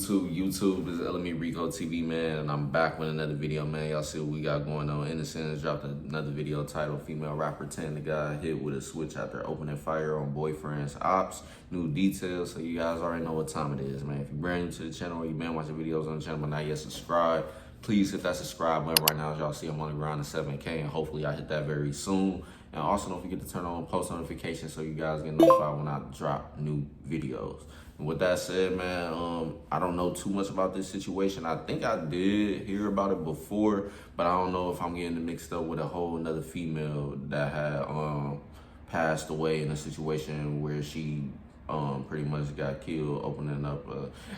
YouTube is LMERico TV, man, and I'm back with another video, man. Y'all see what we got going on. Innocence dropped another video titled "Female Rapper TanDaGod Hit with a Switch After Opening Fire on Boyfriend's Ops." New details, so you guys already know what time it is, man. If you're brand new to the channel or you've been watching videos on the channel but not yet subscribed, please hit that subscribe button right now. As y'all see, I'm on the ground to 7K, and hopefully I hit that very soon. And also don't forget to turn on post notifications so you guys get notified when I drop new videos. And with that said, man, I don't know too much about this situation. I think I did hear about it before, but I don't know if I'm getting mixed up with a whole another female that had passed away in a situation where she pretty much got killed opening up.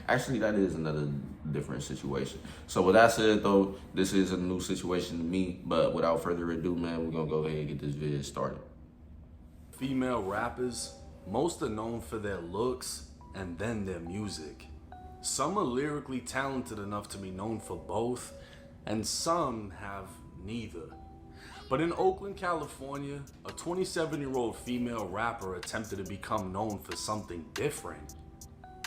Actually, that is another different situation. So with that said, though, this is a new situation to me. But without further ado, man, we're gonna go ahead and get this video started. Female rappers, most are known for their looks and then their music. Some are lyrically talented enough to be known for both, and some have neither. But in Oakland, California, a 27-year-old female rapper attempted to become known for something different: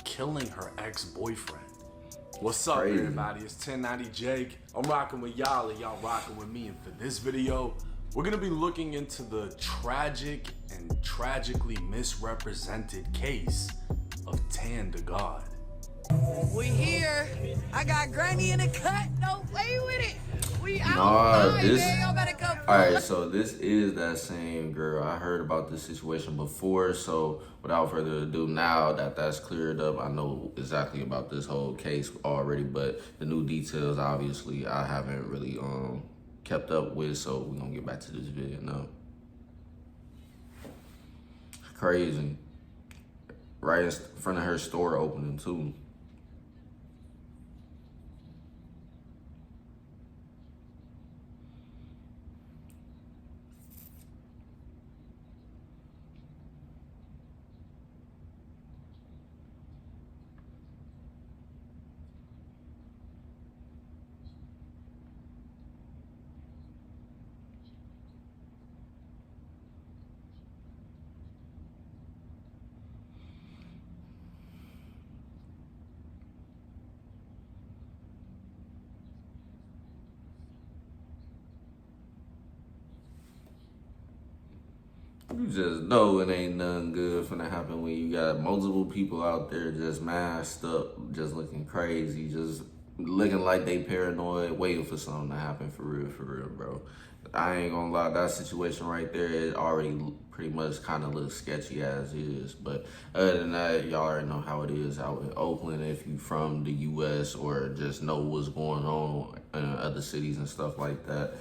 killing her ex-boyfriend. What's up, everybody? It's 1090 Jake. I'm rocking with y'all and y'all rocking with me. And for this video, we're gonna be looking into the tragic and tragically misrepresented case of TanDaGod. We here. I got Granny in the cut. Don't play with it. We out. Y'all better come. Alright, so this is that same girl. I heard about this situation before, so without further ado, now that that's cleared up, I know exactly about this whole case already, but the new details, obviously, I haven't really kept up with, so we're gonna get back to this video now. Crazy. Right in front of her store opening, too. You just know it ain't nothing good finna happen when you got multiple people out there just masked up, just looking crazy, just looking like they paranoid, waiting for something to happen for real, bro. I ain't gonna lie, that situation right there, it already pretty much kind of looks sketchy as is. But other than that, y'all already know how it is out in Oakland. If you from the U.S. or just know what's going on in other cities and stuff like that,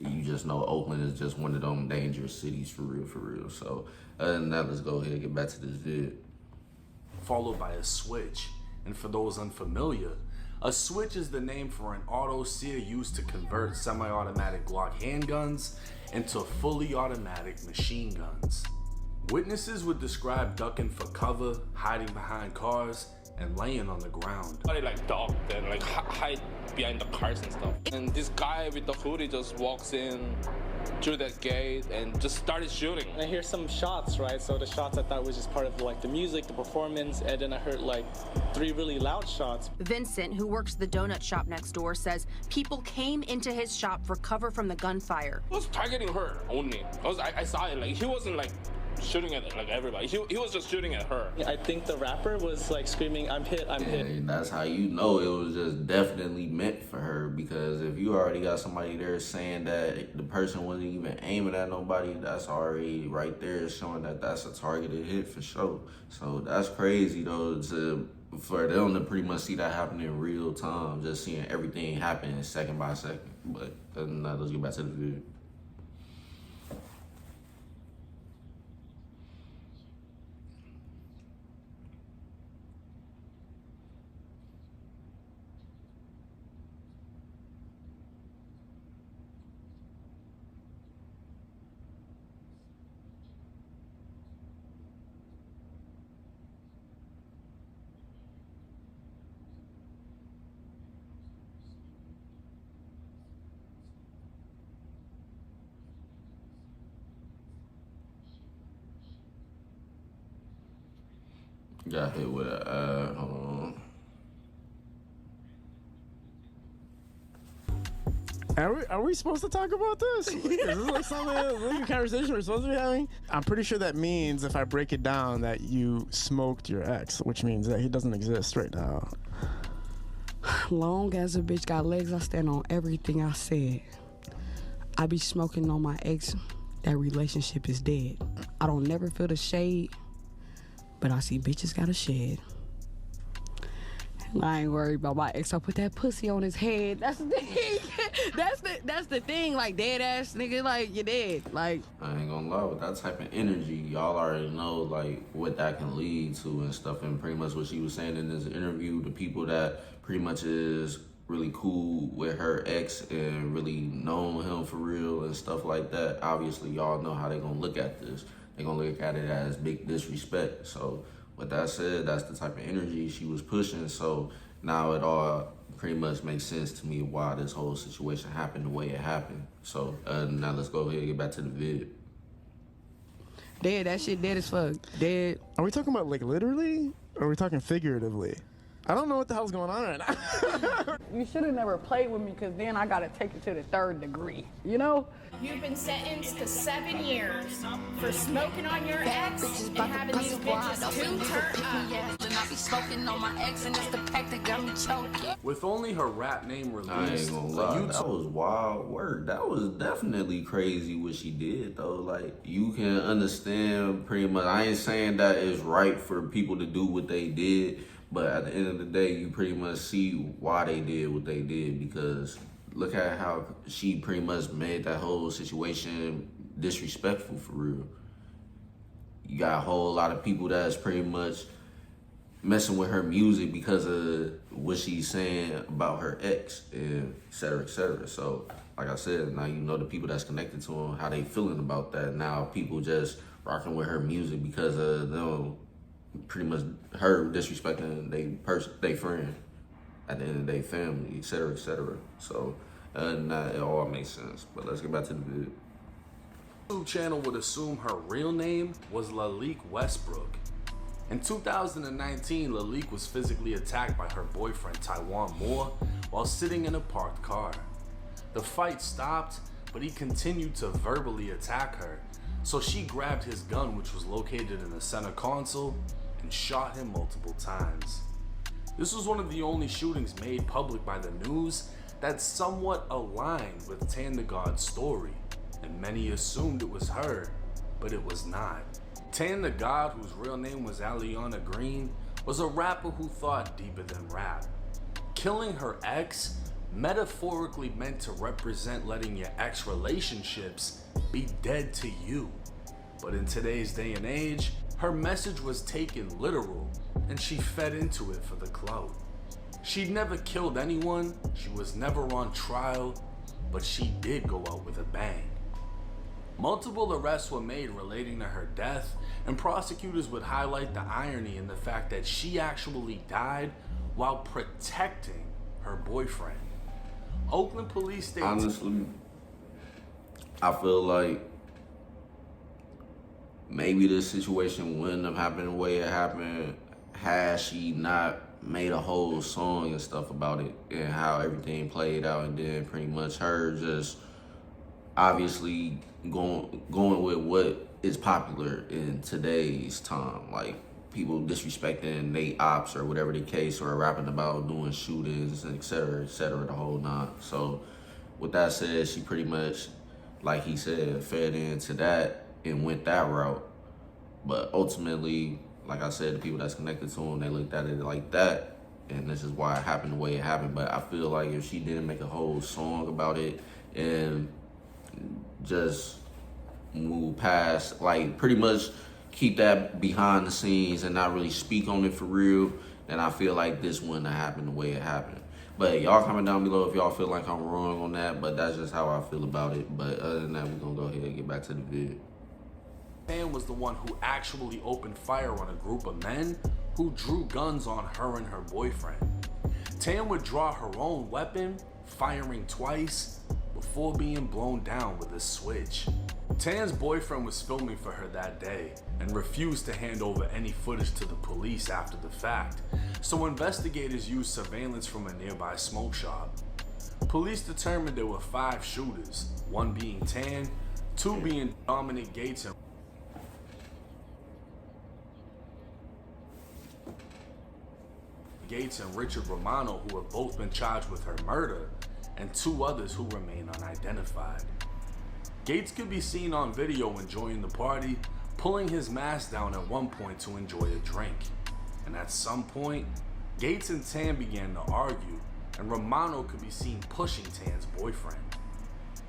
you just know Oakland is just one of them dangerous cities for real. So other than that, let's go ahead and get back to this vid. Followed by a switch. And for those unfamiliar, a switch is the name for an auto sear used to convert semi-automatic Glock handguns into fully automatic machine guns. Witnesses would describe ducking for cover, hiding behind cars, and laying on the ground. They like ducked and like hide behind the cars and stuff. And this guy with the hoodie just walks in through that gate and just started shooting. And I hear some shots, right? So the shots I thought was just part of like the music, the performance, and then I heard like 3 really loud shots. Vincent, who works the donut shop next door, says people came into his shop for cover from the gunfire. He was targeting her only. I saw it, like he wasn't like shooting at like everybody. He was just shooting at her. I think the rapper was like screaming, "I'm hit, I'm hit." And that's how you know it was just definitely meant for her, because if you already got somebody there saying that the person wasn't even aiming at nobody, that's already right there showing that that's a targeted hit for sure. So that's crazy though, for them to pretty much see that happen in real time, just seeing everything happen second by second. But other than that, let's get back to the video. Got hit with a hold on. Are we supposed to talk about this? Is this like a conversation we're supposed to be having? I'm pretty sure that means, if I break it down, that you smoked your ex, which means that he doesn't exist right now. Long as a bitch got legs, I stand on everything I said. I be smoking on my ex. That relationship is dead. I don't never feel the shade, but I see bitches got a shed. I ain't worried about my ex. I put that pussy on his head. That's the thing. that's the thing. Like, dead ass nigga, like, you're dead. Like, I ain't gonna lie, with that type of energy, y'all already know like what that can lead to and stuff. And pretty much what she was saying in this interview, the people that pretty much is really cool with her ex and really known him for real and stuff like that, obviously y'all know how they gonna look at this. They gonna look at it as big disrespect. So with that said, that's the type of energy she was pushing. So now it all pretty much makes sense to me why this whole situation happened the way it happened. So now let's go ahead and get back to the vid. dead. That shit dead as fuck. Dead. Are we talking about like literally, or are we talking figuratively? I don't know what the hell's going on right now. You should have never played with me, because then I got to take it to the 3rd degree, you know? You've been sentenced to 7 years for smoking on your ex and having these bitches too turned up. With only her rap name released, I ain't gonna lie, that was wild work. That was definitely crazy what she did though. Like, you can understand pretty much. I ain't saying that it's right for people to do what they did, but at the end of the day, you pretty much see why they did what they did, because look at how she pretty much made that whole situation disrespectful for real. You got a whole lot of people that's pretty much messing with her music because of what she's saying about her ex, and et cetera, et cetera. So, like I said, now you know the people that's connected to him, how they feeling about that. Now people just rocking with her music because of them, pretty much her disrespecting they friend, at the end of the day, family, et cetera, et cetera. So, it all makes sense. But let's get back to the video. YouTube channel would assume her real name was Lalique Westbrook. In 2019, Lalique was physically attacked by her boyfriend Taiwan Moore while sitting in a parked car. The fight stopped, but he continued to verbally attack her, so she grabbed his gun, which was located in the center console, and shot him multiple times. This was one of the only shootings made public by the news that somewhat aligned with TanDaGod's story, and many assumed it was her, but it was not. TanDaGod, whose real name was Aliana Green, was a rapper who thought deeper than rap. Killing her ex metaphorically meant to represent letting your ex relationships be dead to you. But in today's day and age, her message was taken literal, and she fed into it for the clout. She'd never killed anyone, she was never on trial, but she did go out with a bang. Multiple arrests were made relating to her death, and prosecutors would highlight the irony in the fact that she actually died while protecting her boyfriend. Oakland police stated— Honestly, I feel like maybe this situation wouldn't have happened the way it happened had she not made a whole song and stuff about it and how everything played out, and then pretty much her just obviously going with what is popular in today's time, like people disrespecting they ops or whatever the case, or rapping about doing shootings and et cetera, the whole nine. So with that said, she pretty much, like he said, fed into that and went that route. But ultimately, like I said, the people that's connected to him, they looked at it like that, and this is why it happened the way it happened. But I feel like if she didn't make a whole song about it and just move past, like pretty much keep that behind the scenes and not really speak on it for real, then I feel like this wouldn't have happened the way it happened. But y'all comment down below if y'all feel like I'm wrong on that, but that's just how I feel about it. But other than that, we're gonna go ahead and get back to the video. Tan was the one who actually opened fire on a group of men who drew guns on her and her boyfriend. Tan would draw her own weapon, firing twice, before being blown down with a switch. Tan's boyfriend was filming for her that day and refused to hand over any footage to the police after the fact, so investigators used surveillance from a nearby smoke shop. Police determined there were 5 shooters, 1 being Tan, 2 being Dominic Gates and Richard Romano, who have both been charged with her murder, and 2 others who remain unidentified. Gates could be seen on video enjoying the party, pulling his mask down at one point to enjoy a drink. And at some point, Gates and Tan began to argue, and Romano could be seen pushing Tan's boyfriend.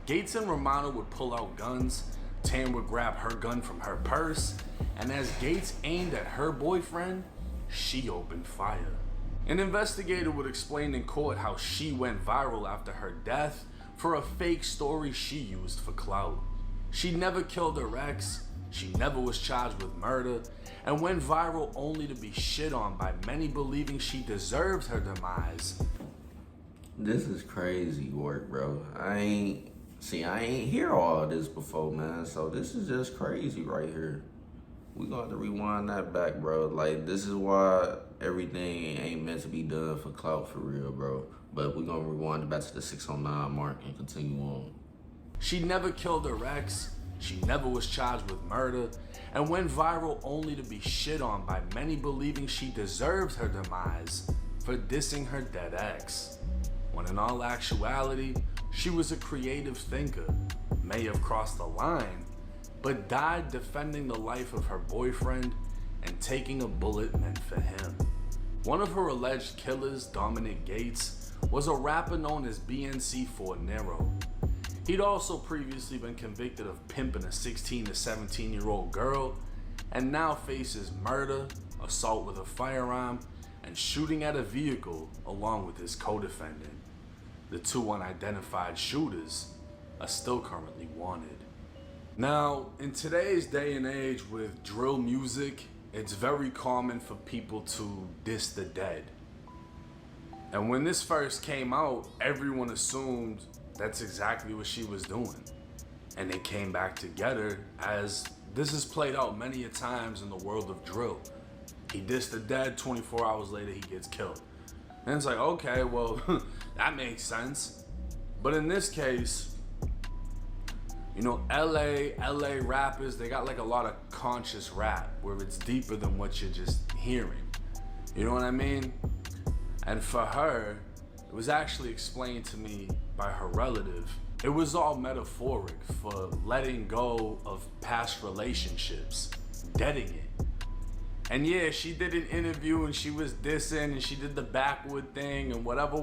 Gates and Romano would pull out guns, Tan would grab her gun from her purse, and as Gates aimed at her boyfriend, she opened fire. An investigator would explain in court how she went viral after her death for a fake story she used for clout. She never killed her ex, she never was charged with murder, and went viral only to be shit on by many believing she deserved her demise. This is crazy work, bro. I ain't hear all this before, man. So this is just crazy right here. We gonna have to rewind that back, bro. Like, this is why everything ain't meant to be done for clout, for real, bro. But we gonna rewind it back to the 609 mark and continue on. She never killed her ex, she never was charged with murder, and went viral only to be shit on by many believing she deserved her demise for dissing her dead ex. When in all actuality, she was a creative thinker, may have crossed the line, but died defending the life of her boyfriend and taking a bullet meant for him. One of her alleged killers, Dominic Gates, was a rapper known as BNC4 Nero. He'd also previously been convicted of pimping a 16 to 17-year-old girl and now faces murder, assault with a firearm, and shooting at a vehicle along with his co-defendant. The 2 unidentified shooters are still currently wanted. Now, in today's day and age with drill music, it's very common for people to diss the dead. And when this first came out, everyone assumed that's exactly what she was doing. And they came back together, as this is played out many a times in the world of drill. He dissed the dead, 24 hours later he gets killed. And it's like, okay, well, that makes sense. But in this case, you know, LA rappers, they got like a lot of conscious rap where it's deeper than what you're just hearing. You know what I mean? And for her, it was actually explained to me by her relative. It was all metaphoric for letting go of past relationships, deading it. And yeah, she did an interview and she was dissing and she did the backwood thing and whatever.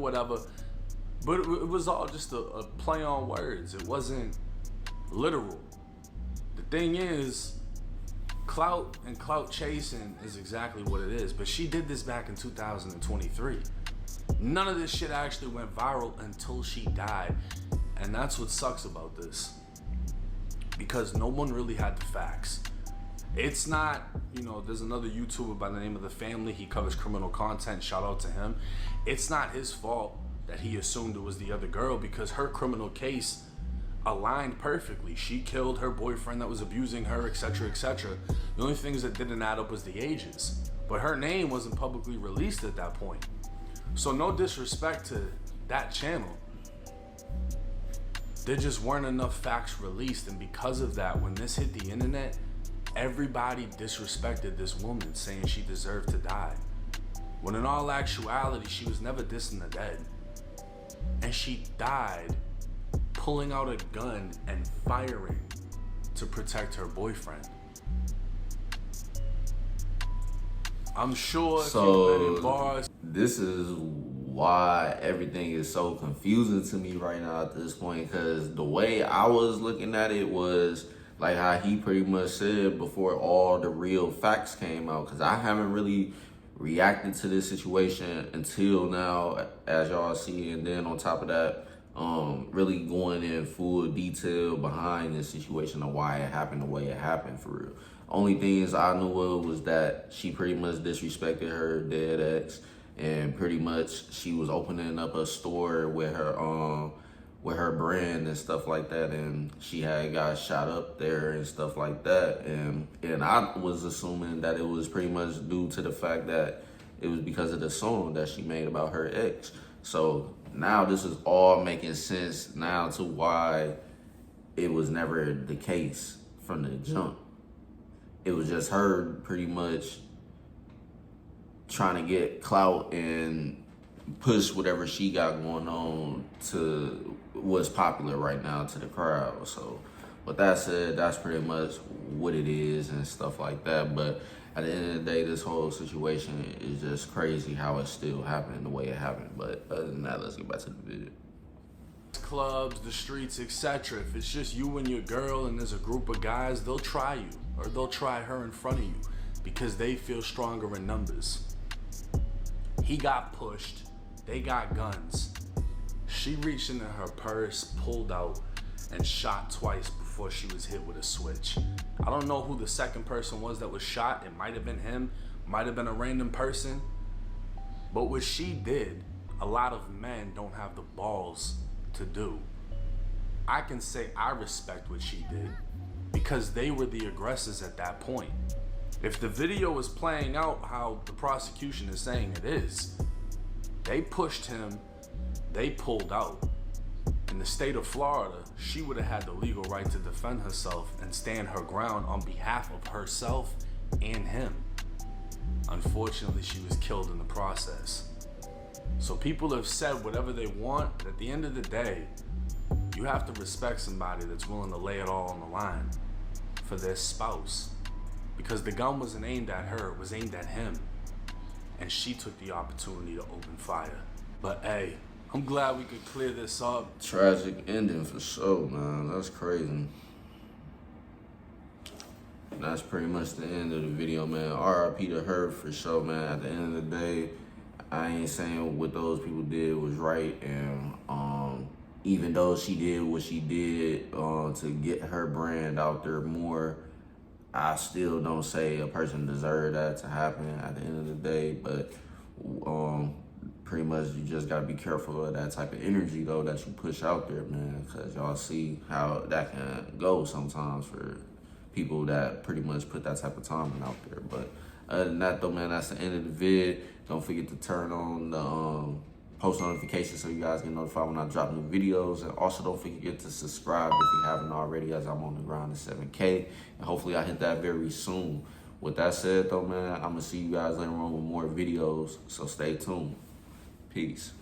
But it was all just a play on words. It wasn't literal. The thing is, clout and clout chasing is exactly what it is. But she did this back in 2023. None of this shit actually went viral until she died. And that's what sucks about this. Because no one really had the facts. It's not, you know, there's another YouTuber by the name of The Family. He covers criminal content. Shout out to him. It's not his fault that he assumed it was the other girl, because her criminal case aligned perfectly. She killed her boyfriend that was abusing her, etc., etc. The only things that didn't add up was the ages. But her name wasn't publicly released at that point. So no disrespect to that channel. There just weren't enough facts released, and because of that, when this hit the internet, everybody disrespected this woman, saying she deserved to die. When in all actuality, she was never dissing the dead. And she died pulling out a gun and firing to protect her boyfriend. I'm sure if you've been in bars. This is why everything is so confusing to me right now at this point, because the way I was looking at it was like how he pretty much said before all the real facts came out, because I haven't really reacted to this situation until now, as y'all see. And then on top of that, really going in full detail behind this situation of why it happened the way it happened, for real. Only things I knew of was that she pretty much disrespected her dead ex, and pretty much she was opening up a store with her brand and stuff like that, and she had got shot up there and stuff like that. And I was assuming that it was pretty much due to the fact that it was because of the song that she made about her ex. So now this is all making sense now to why it was never the case from the jump. It was just her pretty much trying to get clout and push whatever she got going on to what's popular right now to the crowd. So with that said, that's pretty much what it is and stuff like that. But at the end of the day, this whole situation is just crazy how it still happened the way it happened. But other than that, let's get back to the video. Clubs, the streets, etc. If it's just you and your girl and there's a group of guys, they'll try you or they'll try her in front of you because they feel stronger in numbers. He got pushed, they got guns. She reached into her purse, pulled out, and shot twice before she was hit with a switch. I don't know who the second person was that was shot. It might have been him, might have been a random person. But what she did, a lot of men don't have the balls to do. I can say I respect what she did because they were the aggressors at that point. If the video is playing out how the prosecution is saying it is, they pushed him, they pulled out. In the state of Florida, she would have had the legal right to defend herself and stand her ground on behalf of herself and him. Unfortunately, she was killed in the process. So people have said whatever they want, but at the end of the day, you have to respect somebody that's willing to lay it all on the line for their spouse. Because the gun wasn't aimed at her, it was aimed at him. And she took the opportunity to open fire. But hey, I'm glad we could clear this up. Tragic ending for sure, man. That's crazy. That's pretty much the end of the video, man. RIP to her for sure, man. At the end of the day, I ain't saying what those people did was right, and even though she did what she did to get her brand out there more, I still don't say a person deserved that to happen at the end of the day. But pretty much you just gotta be careful of that type of energy though that you push out there, man, because y'all see how that can go sometimes for people that pretty much put that type of time out there. But other than that though, man, that's the end of the vid. Don't forget to turn on the post notifications so you guys get notified when I drop new videos. And also don't forget to subscribe if you haven't already, as I'm on the ground to 7K. And hopefully I hit that very soon. With that said though, man, I'm gonna see you guys later on with more videos, so stay tuned. Peace.